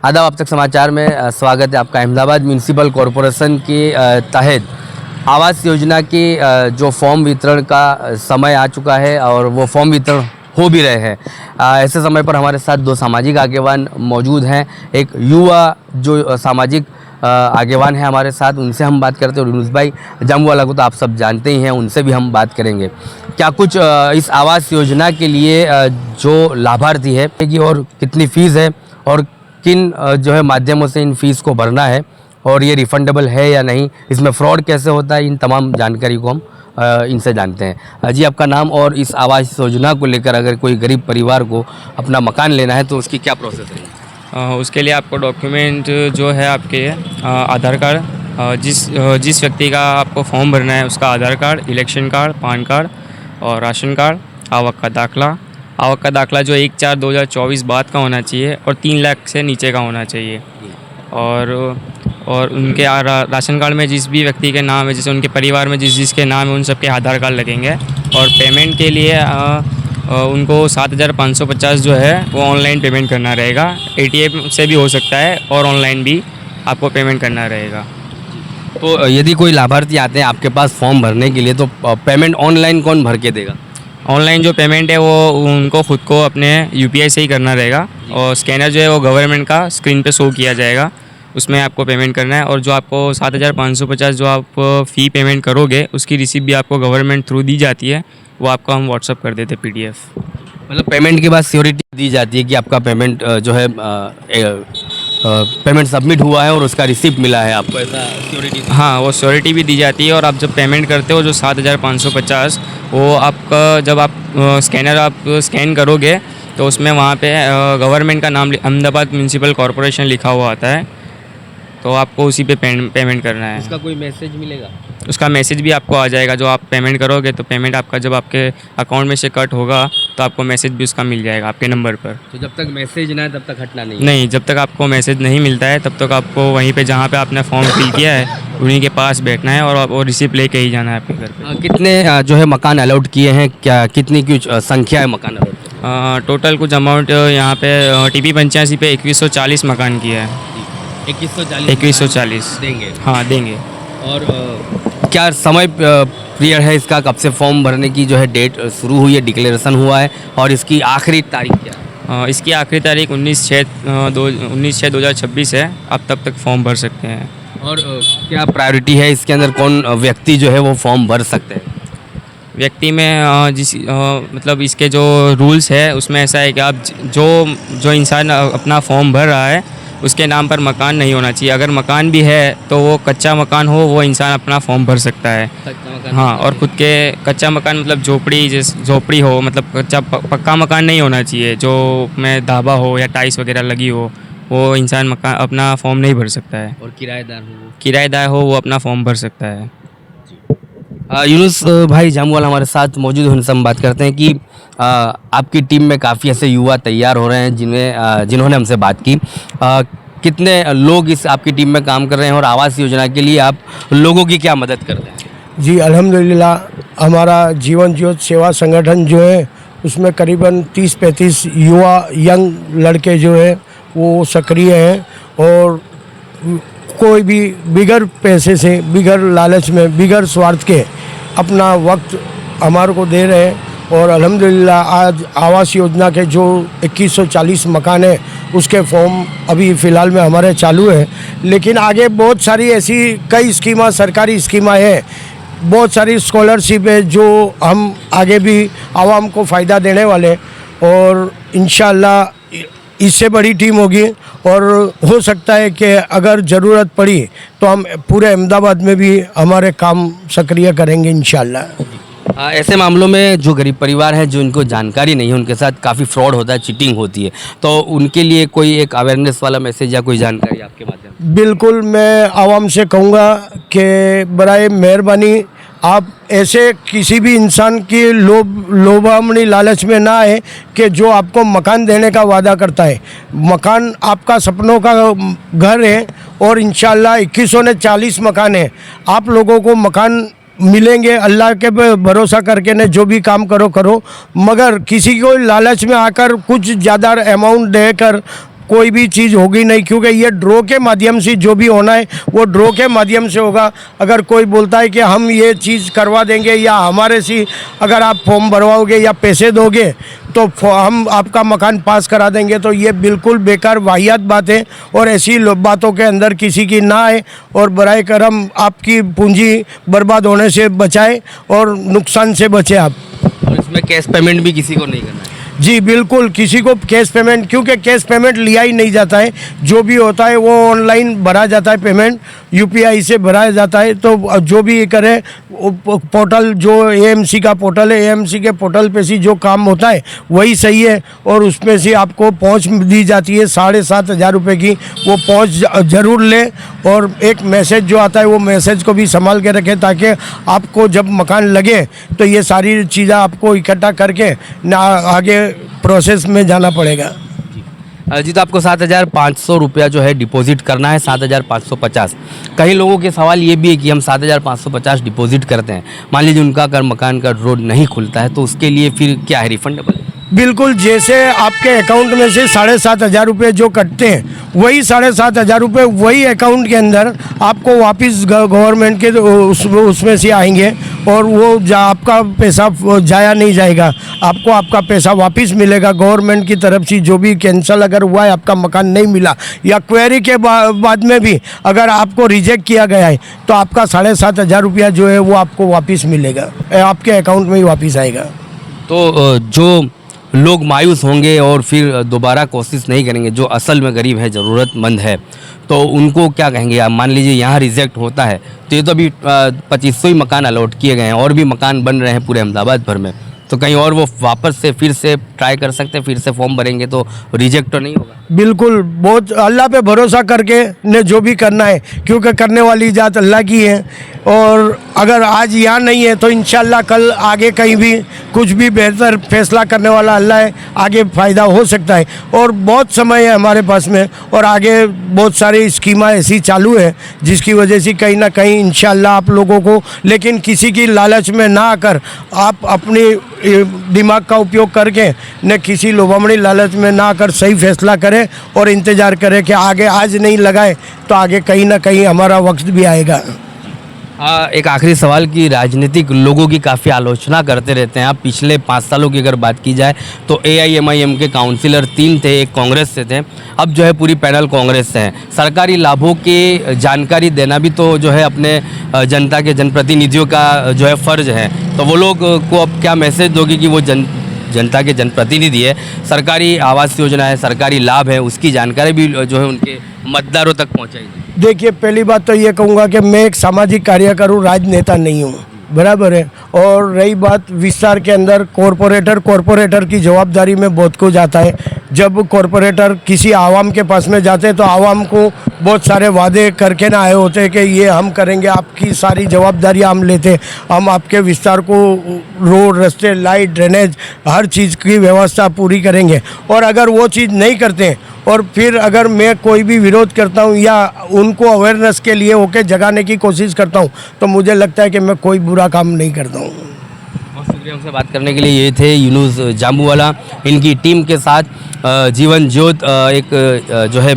आदाब, अब तक समाचार में स्वागत है आपका। अहमदाबाद म्यूनसिपल कॉरपोरेशन के तहत आवास योजना के जो फॉर्म वितरण का समय आ चुका है और वो फॉर्म वितरण हो भी रहे हैं। ऐसे समय पर हमारे साथ दो सामाजिक आगेवान मौजूद हैं। एक युवा जो सामाजिक आगेवान है हमारे साथ, उनसे हम बात करते हैं। और यूनुस भाई जामवाला को तो आप सब जानते ही हैं, उनसे भी हम बात करेंगे। क्या कुछ इस आवास योजना के लिए जो लाभार्थी है कि और कितनी फ़ीस है और किन जो है माध्यमों से इन फीस को भरना है और ये रिफंडेबल है या नहीं, इसमें फ्रॉड कैसे होता है, इन तमाम जानकारी को हम इनसे जानते हैं। जी, आपका नाम और इस आवास योजना को लेकर अगर कोई गरीब परिवार को अपना मकान लेना है तो उसकी क्या प्रोसेस है? उसके लिए आपको डॉक्यूमेंट जो है आपके आधार कार्ड, जिस व्यक्ति का आपको फॉर्म भरना है उसका Aadhaar card, election card, PAN card और राशन कार्ड, आवक का दाखला जो 1/4/2024 बाद का होना चाहिए और 3 लाख से नीचे का होना चाहिए। और उनके राशन कार्ड में जिस भी व्यक्ति के नाम है, जैसे उनके परिवार में जिसके नाम है, उन सबके आधार कार्ड लगेंगे। और पेमेंट के लिए उनको 7,550 जो है वो ऑनलाइन पेमेंट करना रहेगा। ATM से भी हो सकता है और ऑनलाइन भी आपको पेमेंट करना रहेगा। तो यदि कोई लाभार्थी आते हैं आपके पास फॉर्म भरने के लिए तो पेमेंट ऑनलाइन कौन भर के देगा? ऑनलाइन जो पेमेंट है वो उनको खुद को अपने UPI से ही करना रहेगा और स्कैनर जो है वो गवर्नमेंट का स्क्रीन पे शो किया जाएगा, उसमें आपको पेमेंट करना है। और जो आपको 7,550 जो आप फ़ी पेमेंट करोगे उसकी रिसीप्ट भी आपको गवर्नमेंट थ्रू दी जाती है, वो आपको हम व्हाट्सअप कर देते PDF। मतलब पेमेंट के बाद सिक्योरिटी दी जाती है कि आपका पेमेंट जो है पेमेंट सबमिट हुआ है और उसका रिसिप्ट मिला है आपको, ऐसा सिक्योरिटी? हाँ, वो श्योरिटी भी दी जाती है। और आप जब पेमेंट करते हो जो 7,550, वो आपका जब आप स्कैनर आप स्कैन करोगे तो उसमें वहाँ पे गवर्नमेंट का नाम अहमदाबाद म्यूनसिपल कॉरपोरेशन लिखा हुआ आता है, तो आपको उसी पे पेमेंट करना है। उसका कोई मैसेज मिलेगा? उसका मैसेज भी आपको आ जाएगा। जो आप पेमेंट करोगे तो पेमेंट आपका जब आपके अकाउंट में से कट होगा तो आपको मैसेज भी उसका मिल जाएगा आपके नंबर पर। तो जब तक मैसेज ना है तब तक हटना नहीं? नहीं, जब तक आपको मैसेज नहीं मिलता है तब तक आपको वहीं पे जहाँ पे आपने फॉर्म फिल किया है उन्हीं के पास बैठना है और वो रिसिप्ट लेके ही जाना है आपके घर पे। कितने जो है मकान अलॉट किए हैं, क्या कितनी कुछ संख्या है मकान अलॉट? टोटल कुछ अमाउंट यहाँ पे TP 85 पे 2140 मकान किया है। 2140 देंगे? हाँ, देंगे। और क्या समय पीरियड है इसका? कब से फॉर्म भरने की जो है डेट शुरू हुई है, डिक्लेरेशन हुआ है और इसकी आखिरी तारीख क्या है? इसकी आखिरी तारीख 19/6/2026 है। आप तब तक फॉर्म भर सकते हैं। और क्या प्रायोरिटी है इसके अंदर? कौन व्यक्ति जो है वो फॉर्म भर सकते हैं? व्यक्ति में मतलब इसके जो रूल्स है उसमें ऐसा है कि आप जो इंसान अपना फॉर्म भर रहा है उसके नाम पर मकान नहीं होना चाहिए। अगर मकान भी है तो वो कच्चा मकान हो, वो इंसान अपना फॉर्म भर सकता है। हाँ, और खुद के कच्चा मकान मतलब झोपड़ी हो, मतलब कच्चा पक्का मकान नहीं होना चाहिए। जो में ढाबा हो या टाइल्स वगैरह लगी हो, वो इंसान मकान अपना फॉर्म नहीं भर सकता है। और किराएदार हो वो अपना फॉर्म भर सकता है। यूनुस भाई जामवाला हमारे साथ मौजूद हैं, उनसे हम बात करते हैं कि आपकी टीम में काफ़ी ऐसे युवा तैयार हो रहे हैं जिन्होंने हमसे बात की। कितने लोग इस आपकी टीम में काम कर रहे हैं और आवास योजना के लिए आप लोगों की क्या मदद कर रहे हैं? जी, अल्हम्दुलिल्लाह हमारा जीवन ज्योत सेवा संगठन जो है उसमें करीबन 30-35 युवा यंग लड़के जो है वो सक्रिय हैं और कोई भी बिगर पैसे से, बिगर लालच में, बिगर स्वार्थ के अपना वक्त हमारे को दे रहे हैं। और अल्हम्दुलिल्लाह आज आवास योजना के जो 2140 मकान है उसके फॉर्म अभी फ़िलहाल में हमारे चालू है, लेकिन आगे बहुत सारी ऐसी कई स्कीमां, सरकारी स्कीमां हैं, बहुत सारी स्कॉलरशिप है जो हम आगे भी आवाम को फ़ायदा देने वाले। और इंशाअल्लाह इससे बड़ी टीम होगी और हो सकता है कि अगर ज़रूरत पड़ी तो हम पूरे अहमदाबाद में भी हमारे काम सक्रिय करेंगे इंशाअल्लाह। ऐसे मामलों में जो गरीब परिवार हैं, जो इनको जानकारी नहीं है, उनके साथ काफ़ी फ्रॉड होता है, चीटिंग होती है, तो उनके लिए कोई एक अवेयरनेस वाला मैसेज या कोई जानकारी आपके माध्यम से? बिल्कुल, मैं आवाम से कहूँगा कि बराए मेहरबानी आप ऐसे किसी भी इंसान की लोभामणी लालच में ना आए कि जो आपको मकान देने का वादा करता है। मकान आपका सपनों का घर है और इंशाअल्लाह 2140 मकान है। आप लोगों को मकान मिलेंगे, अल्लाह के पे भरोसा करके ने जो भी काम करो, मगर किसी को लालच में आकर कुछ ज़्यादा अमाउंट देकर कोई भी चीज़ होगी नहीं, क्योंकि ये ड्रॉ के माध्यम से जो भी होना है वो ड्रॉ के माध्यम से होगा। अगर कोई बोलता है कि हम ये चीज़ करवा देंगे या हमारे से अगर आप फॉर्म भरवाओगे या पैसे दोगे तो हम आपका मकान पास करा देंगे, तो ये बिल्कुल बेकार वाहियात बात है। और ऐसी बातों के अंदर किसी की ना आए और बराए करम आपकी पूंजी बर्बाद होने से बचाए और नुकसान से बचे आप। और इसमें कैश पेमेंट भी किसी को नहीं करना है। जी बिल्कुल, किसी को कैश पेमेंट, क्योंकि कैश पेमेंट लिया ही नहीं जाता है। जो भी होता है वो ऑनलाइन भरा जाता है, पेमेंट यूपीआई से भरा जाता है। तो जो भी करे पोर्टल, जो एएमसी का पोर्टल है, एएमसी के पोर्टल पे से जो काम होता है वही सही है। और उसमें से आपको पहुंच दी जाती है 7,500 रुपये की, वो पहुंच जरूर ले। और एक मैसेज जो आता है वो मैसेज को भी संभाल के रखें, ताकि आपको जब मकान लगे तो ये सारी चीज़ें आपको इकट्ठा करके ना आगे प्रोसेस में जाना पड़ेगा। जी, तो आपको 7,500 रुपया जो है डिपॉजिट करना है, 7,550। कई लोगों के सवाल ये भी है कि हम 7,550 डिपॉजिट करते हैं, मान लीजिए उनका अगर मकान का ड्रॉ नहीं खुलता है तो उसके लिए फिर क्या है, रिफंडेबल? बिल्कुल, जैसे आपके अकाउंट में से 7,500 रुपये जो कटते हैं वही 7,500 रुपये वही अकाउंट के अंदर आपको वापस गवर्नमेंट के उसमें से आएंगे। और वो आपका पैसा जाया नहीं जाएगा, आपको आपका पैसा वापस मिलेगा गवर्नमेंट की तरफ से। जो भी कैंसिल अगर हुआ है, आपका मकान नहीं मिला या क्वेरी के बाद में भी अगर आपको रिजेक्ट किया गया है तो आपका 7,500 रुपया जो है वो आपको वापस मिलेगा, आपके अकाउंट में ही वापस आएगा। तो जो लोग मायूस होंगे और फिर दोबारा कोशिश नहीं करेंगे, जो असल में गरीब है, ज़रूरतमंद है, तो उनको क्या कहेंगे आप? मान लीजिए यहाँ रिजेक्ट होता है तो ये तो अभी 2500 ही मकान अलॉट किए गए हैं और भी मकान बन रहे हैं पूरे अहमदाबाद भर में, तो कहीं और वो वापस से फिर से ट्राई कर सकते हैं, फिर से फॉर्म भरेंगे तो रिजेक्ट तो नहीं होगा? बिल्कुल, बहुत अल्लाह पे भरोसा करके ने जो भी करना है, क्योंकि करने वाली जात अल्लाह की है। और अगर आज यहाँ नहीं है तो इंशाल्लाह कल आगे कहीं भी कुछ भी बेहतर फैसला करने वाला अल्लाह है, आगे फ़ायदा हो सकता है। और बहुत समय है हमारे पास में और आगे बहुत सारी स्कीमें ऐसी चालू है जिसकी वजह से कहीं ना कहीं इंशाल्लाह आप लोगों को, लेकिन किसी की लालच में ना आकर आप अपनी दिमाग का उपयोग करके न किसी लोभामणी लालच में ना आकर सही फैसला करें और इंतज़ार करें कि आगे आज नहीं लगाए तो आगे कहीं ना कहीं हमारा वक्त भी आएगा। एक आखिरी सवाल कि राजनीतिक लोगों की काफ़ी आलोचना करते रहते हैं आप। पिछले 5 सालों की अगर बात की जाए तो AIMIM के काउंसिलर 3 थे, एक कांग्रेस से थे, अब जो है पूरी पैनल कांग्रेस से है। सरकारी लाभों की जानकारी देना भी तो जो है अपने जनता के जनप्रतिनिधियों का जो है फ़र्ज है, तो वो लोग को अब क्या मैसेज दोगे कि वो जनता के जनप्रतिनिधि है, सरकारी आवास योजना है, सरकारी लाभ है, उसकी जानकारी भी जो है उनके मतदारों तक पहुँचाई? देखिए, पहली बात तो ये कहूँगा कि मैं एक सामाजिक कार्यकर हूँ, राजनेता नहीं हूँ, बराबर है। और रही बात विस्तार के अंदर कॉरपोरेटर की जवाबदारी में बहुत कुछ आता है। जब कॉरपोरेटर किसी आवाम के पास में जाते हैं तो आवाम को बहुत सारे वादे करके ना आए होते हैं कि ये हम करेंगे, आपकी सारी जवाबदारी हम लेते, हम आपके विस्तार को रोड, रास्ते, लाइट, ड्रेनेज, हर चीज़ की व्यवस्था पूरी करेंगे। और अगर वो चीज़ नहीं करते और फिर अगर मैं कोई भी विरोध करता हूँ या उनको अवेयरनेस के लिए होकर जगाने की कोशिश करता हूँ तो मुझे लगता है कि मैं कोई बुरा काम नहीं करता हूँ। बहुत शुक्रिया हमसे बात करने के लिए। ये थे यूनुस जाम्बूवाला, इनकी टीम के साथ जीवन ज्योत एक जो है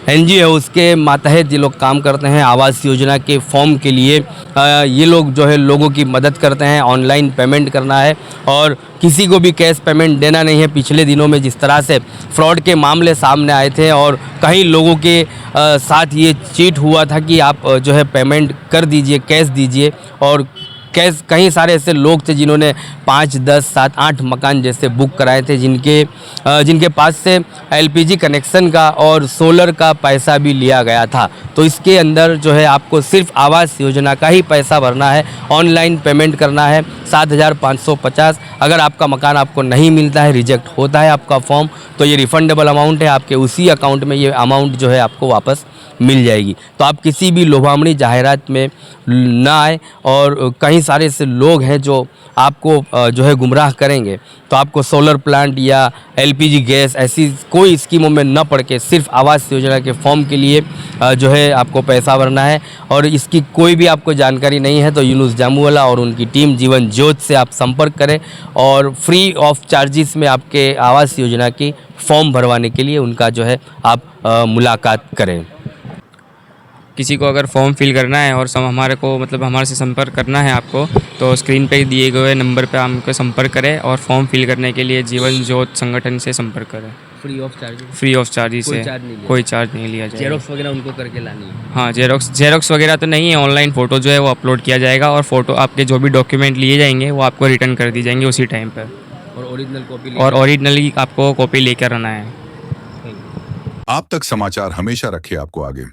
NGO है, उसके मातहत ये लोग काम करते हैं। आवास योजना के फॉर्म के लिए ये लोग जो है लोगों की मदद करते हैं। ऑनलाइन पेमेंट करना है और किसी को भी कैश पेमेंट देना नहीं है। पिछले दिनों में जिस तरह से फ्रॉड के मामले सामने आए थे और कई लोगों के साथ ये चीट हुआ था कि आप जो है पेमेंट कर दीजिए, कैश दीजिए, और कैश कई सारे ऐसे लोग थे जिन्होंने 5, 10, 7, 8 मकान जैसे बुक कराए थे, जिनके पास से LPG कनेक्शन का और सोलर का पैसा भी लिया गया था। तो इसके अंदर जो है आपको सिर्फ आवास योजना का ही पैसा भरना है, ऑनलाइन पेमेंट करना है 7,550। अगर आपका मकान आपको नहीं मिलता है, रिजेक्ट होता है आपका फॉर्म, तो ये रिफंडेबल अमाउंट है, आपके उसी अकाउंट में ये अमाउंट जो है आपको वापस मिल जाएगी। तो आप किसी भी लोभामणी जाहिरात में ना आए। और कई सारे ऐसे लोग हैं जो आपको जो है गुमराह करेंगे, तो आपको सोलर प्लांट या LPG गैस ऐसी कोई स्कीमों में न पड़ के सिर्फ आवास योजना के फॉर्म के लिए जो है आपको पैसा भरना है। और इसकी कोई भी आपको जानकारी नहीं है तो यूनुस जाम्बूवाला और उनकी टीम जीवन ज्योत से आप संपर्क करें और फ्री ऑफ चार्जेस में आपके आवास योजना की फॉर्म भरवाने के लिए उनका जो है आप मुलाकात करें। किसी को अगर फॉर्म फिल करना है और हमारे को मतलब हमारे से संपर्क करना है आपको, तो स्क्रीन पे दिए गए नंबर पे हमको संपर्क करें और फॉर्म फिल करने के लिए जीवन ज्योत संगठन से संपर्क करें। Free of charge, free of charge कोई से, चार्ज नहीं लिया। कोई चार्ज नहीं लिया जाएगा। जेरोक्स वगैरह उनको करके लानी है। हाँ, जेरोक्स वगैरह तो नहीं है, ऑनलाइन फ़ोटो जो है वो अपलोड किया जाएगा और फ़ोटो आपके जो भी डॉक्यूमेंट लिए जाएंगे वो आपको रिटर्न कर दी जाएंगे उसी टाइम पर। और ओरिजिनल कॉपी और ओरिजिनली आपको कॉपी लेकर आना है। आप तक समाचार हमेशा रखे आपको आगे।